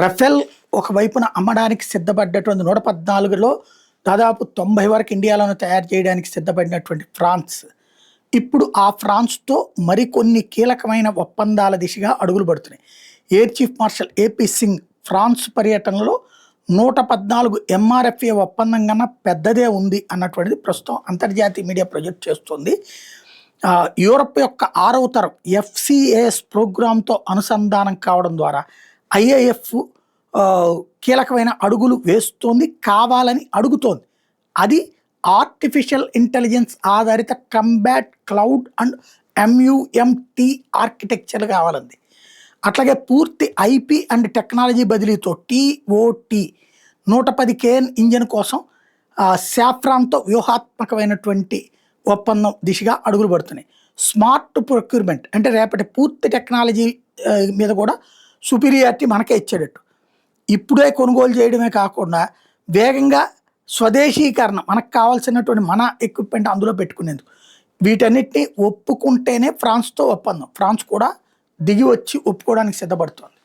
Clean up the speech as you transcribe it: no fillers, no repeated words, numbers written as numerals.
Rafale ఒకవైపున అమ్మడానికి సిద్ధపడ్డటువంటి 114లో దాదాపు 90 వరకు ఇండియాలోనే తయారు చేయడానికి సిద్ధపడినటువంటి ఫ్రాన్స్ ఇప్పుడు ఆ ఫ్రాన్స్తో మరికొన్ని కీలకమైన ఒప్పందాల దిశగా అడుగులు పడుతున్నాయి. Air chief marshal AP Singh France పర్యటనలో 114 ఎంఆర్ఎఫ్ఏ ఒప్పందం కన్నా పెద్దదే ఉంది అన్నటువంటిది ప్రస్తుతం అంతర్జాతీయ మీడియా ప్రొజెక్ట్ చేస్తుంది. యూరప్ యొక్క 6వ తరం ఎఫ్సిఏఎస్ ప్రోగ్రాంతో అనుసంధానం కావడం ద్వారా ఐఏఎఫ్ కీలకమైన అడుగులు వేస్తోంది, కావాలని అడుగుతోంది. అది ఆర్టిఫిషియల్ ఇంటెలిజెన్స్ ఆధారిత combat cloud and MUMT architecture కావాలంది. అట్లాగే పూర్తి ఐపీ అండ్ టెక్నాలజీ బదిలీతో టీఓటి 110 కేఎన్ ఇంజన్ కోసం సాఫ్రాన్తో వ్యూహాత్మకమైనటువంటి ఒప్పందం దిశగా అడుగులు పడుతున్నాయి. స్మార్ట్ ప్రొక్యూర్మెంట్ అంటే రేపటి పూర్తి టెక్నాలజీ మీద కూడా సుపీరియారిటీ మనకే ఇచ్చేటట్టు ఇప్పుడే కొనుగోలు చేయడమే కాకుండా వేగంగా స్వదేశీకరణ మనకు కావాల్సినటువంటి మన ఎక్విప్మెంట్ అందులో పెట్టుకునేందుకు వీటన్నిటిని ఒప్పుకుంటేనే ఫ్రాన్స్తో ఒప్పందం. ఫ్రాన్స్ కూడా దిగి వచ్చి ఒప్పుకోవడానికి సిద్ధపడుతోంది.